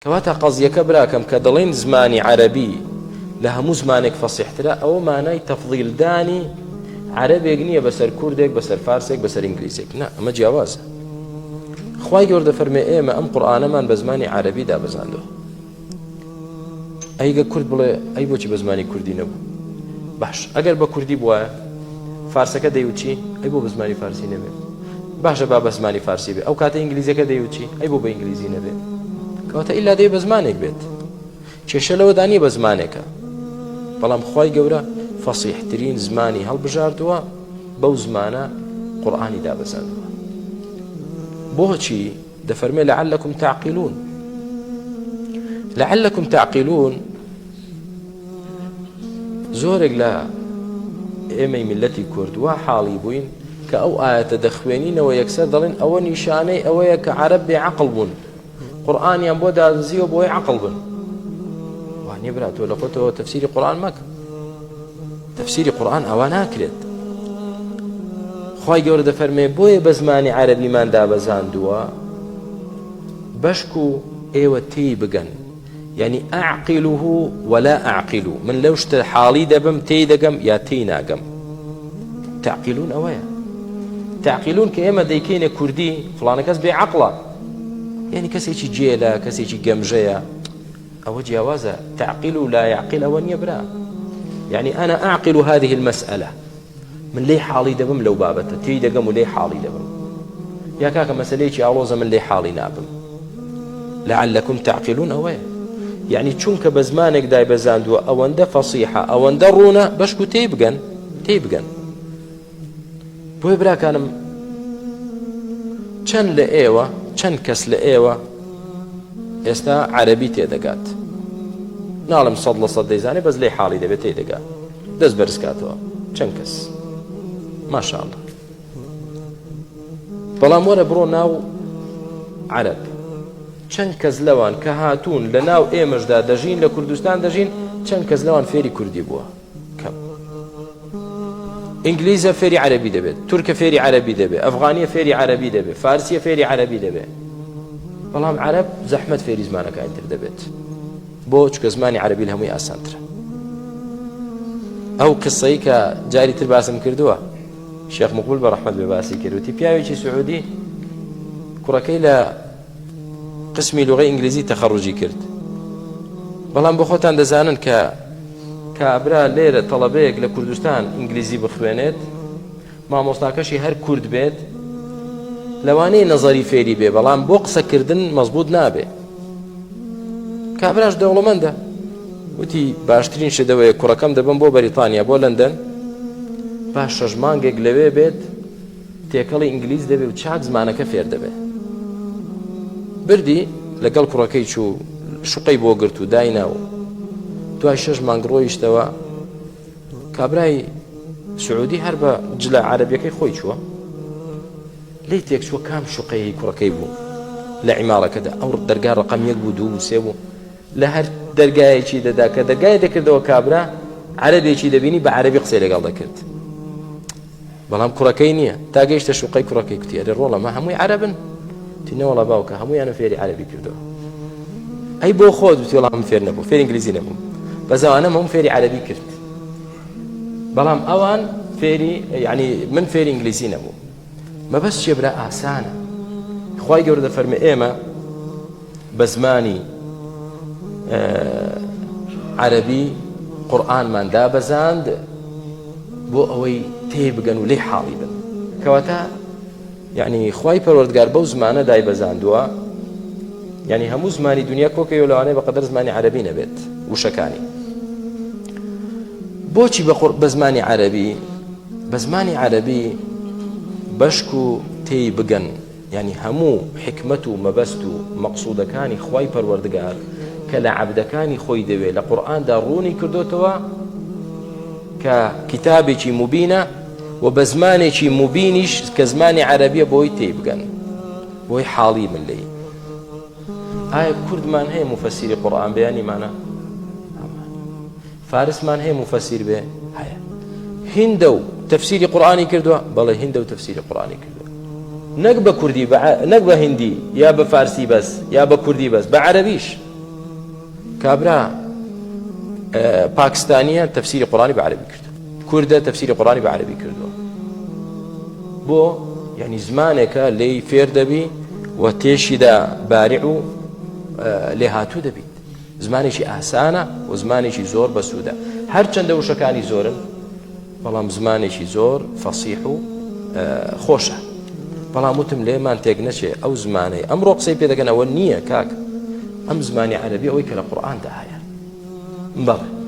کەواتە قەزیەکە براکەم کە دەڵێن زمانی عەرەبی لە هەموو زمانێک فەسیحترە ئەوە مانای تەفضیلدانی عەرەبێک نییە بەسەر کوردێک بەسەر فارسێک بەسەر ئینگلیزێک نا ئەمە جیاوازە. خوای گەوردە فەرمێ ئێمە ئەم قورئانەمان بە زمانی عەرەبی دابەزاندەوە. ئەیگە کورد بڵێ ئەی بۆچی بە زمانی کوردی نەبوو؟ باش ئەگەر بە کوردی بووایە فارسەکە دەیوت چی؟ ئەی بۆ بە زمانی فارسی نەبێت؟ باشە با بە زمانی فارسی بێ. ئەو کاتە ئینگلیزیەکە دەیوت چی؟ ئەی بۆ بە ئینگلیزی نەبێت؟ کەواتە ئیلا دەیە بە زمانێک بێت. کێشە لەوەدا نییە بە زمانێکە، بەڵام خوای گەورە فەسیحترین زمانی هەڵبژاردووە بەو زمانە قورئانی دابەزاندووە. بۆچی؟ دەفەرمێ لعلكم تعقلون. لعلكم تعقلون زۆرێک لە ئێمەی میلەتی کورد وا حاڵی بووین کە ئەو ئاەتە دەخوێنینەوە یەکسەر دەڵێن ئەوە نیشانەی ئەوەیە کە عەرەب بێعەقڵ بوون، قورئانیان بۆ دازیوە بۆی عەقڵ بن. وانێ برا تۆ لە خۆتەوە تەفسیری قورئان مەکە، تەفسیری قورئان ئەوە ناکرێت. خوای گەورە دەفەرمێ بۆیە بە زمانی عەرەبیمان دابەزاندووە بەشک و ئێوە تێی بگەن، یعنی ئەعقیلوه ولا ئەعقیلو، من لەو شتە حاڵی دەبم تێی دەگەم یا تێی ناگەم. تعقیلون ئەوەیە. تعقیلون کە ئێمە دەیکەینە کوردی فڵانە کەس بێعەقڵە، یعنی کەسێکی جێلە، کەسێکی گەمژەیە، ئەوە جیاوازە. تعقیل و لا يعقل ئەوە نییە برا. يعني أنا أعقل هذه المسألة، من لي حالي دبم لو بابته تي دقم ولي حالي دبم يا كاكا مسأليتي أروز من لي حالي نابم. لعلكم تعقلون أوي، يعني چونك بزمانك داي بزاندو أوند فصيحة أوند رونا بشكو تيبقن بوي برا كانم چەند لە ئێوە چەند کەس لە ئێوە ئێستا عەرەبی تێدەگات، ناڵم 100% دەیزانێ بەس لێ حاڵی دەبێت تێدەگات، دەست بەرزکاتەوە چەند کەس ماشاءالله. بەڵام وەرە بڕۆ ناو عەرەب، چەند کەس لەوان کە هاتوون لە ناو ئێمەشدا دەژین، لە کوردستان دەژین، چەند کەس لەوان فێری کوردی بووە؟ کەم. ئینگلیزە فێری عەرەبی دەبێت، تورکە فێری عەرەبی دەبێت، ئەفغانیە فێری عەرەبی دەبێت، فارسیە فێری عەرەبی دەبێت. بەڵام عەرەب زەحمەت فێری زمانەکانی تر دەبێت. بۆ چکە زمانی عەرەبی لە هەمووی ئاسانترە. ئەو قسەی کە جاری تر باسم کردووە، شێخ مقبول بە ڕەحمەت بێ باسی کردوتی، پیاوێکی سعودی کوڕەکەی لە قسمی لوغەی ئینگلیزی تەخەڕوجی کرد. بەڵام بۆ خۆتان دەزانن کە کابرا لێرە تەڵەبەیەک لە کوردستان ئینگلیزی بخوێنێت، مامۆستاکەشی هەر کورد بێت، لەوانەیە نەزەری فێری بێ، بەڵام بۆ قسەکردن مەزبوط نابێ. کابراش دەوڵەمەندە، وتی باشترین شدەوەیە کوڕەکەم دەبم بۆ بەریتانیا، بۆ لەندەن، باش 6 مانگێک لەوێ بێت، تێکەڵی ئینگلیز دەبێ و چاک زمانەکە فێر دەبێ. بردی لەگەڵ کوڕەکەی چوو، شوقەی بۆ گرت و دایناو، دوای 6 مانگ ڕۆیشتەوە. کابرای سعودی هەر بە جلە عەرەبیەکەی خۆی چووە، لی تێک چووە کام شوقەیەی کوڕەکەی بوو لە عیماڵەکەدا. ئەو دەرگا ڕقم 1 بوو 2 بوو 3 بوو، لە هەر دەرگایەکی دەدا کە دەرگای دەکردەوە کابرا عەرەبێکی دەبینی بە عەرەبی قسەی لەگەڵ دەکرد. بەڵام کوڕەکەی نییە، تا گەیشتە شوقەی کوڕەکەی کوتی ئەرێ ڕۆڵە مە هەمووی عەرەبن؟ تی نەوەڵە باوکە هەموویانە فێری عەرەبی کردەوە. ئەی بۆ خۆت وتی وەڵام فێر نەبوو، فێری ئینگلیزی نەبوو، بەزەوانە هەموو فێری عەرەبی کرد، بەڵام ئەوان فێری یعنی من فێری ئینگلیزی نەبوو. مەبەست چێ برا ئاسانە. خوای گەورە دەفەرمێ ئێمە بە زمانی عەرەبی قورئانمان دابەزاند بۆ ئەوەی تێبگەن و لێ حاڵی بن. کەواتە یعنی خوای پەروەردگار بەو زمانە دایبەزاندووە، یعنی هەموو زمانی دنیا کۆکەوە لەوانەیە بەقەدەر زمانی عەرەبی نەبێت وشەکانی. بۆچی بە زمانی عەرەبی؟ بە زمانی عەرەبی بەشک و تێی بگەن، یعنی هەموو حکمت و مەبەست و مەقسوودەکانی خوای پەروەردگار کە لە عەبدەکانی خۆی دەوێت لە قورئاندا ڕوونی کردوتەوە کە کتابێکی مبینە و بە زمانێکی مبینیش کە زمانی عەرەبیە بۆی تێی بگەن، بۆی حاڵی من لێی. ئایا کوردمان هەیە مفەسیری قورئان بەیانیمانە؟ فارسمان هەیە مفەسیر بێ؟ هەیە. هیندە و تەفسیری قورئانی کردووە؟ بەڵێ هیندە و تەفسیری قورئانی کردووە. نەک بە کوردی، نەک بە هیندی یا بە فارسی بەس یا بە کوردی بەس، بە عەرەبیش. کابرا پاکستانیە تەفسیری قورآنی بە عەرەبی کردو، کوردە تەفسیری قورآنی بە عەرەبی کردووە. بۆ یعنی زمانێکە لێی فێر دەبی و تێشیدا بارع و لێهاتوو دەبیت. زمانێکی ئاسانە و زمانێکی زۆر بەسوودە، هەرچەندە وشەکانی زۆرن بەڵام زمانێکی زۆر فەسیح و خۆشە. بەڵام وتم لێمان تێک نەچێ ئەو زمانەی ئەمڕۆ قسەی پێ دەکەن ئەوە نییە کاک، ئەم زمانی عەرەبی ئەوەی کە لە قورئاندا هەیە. بەڵێ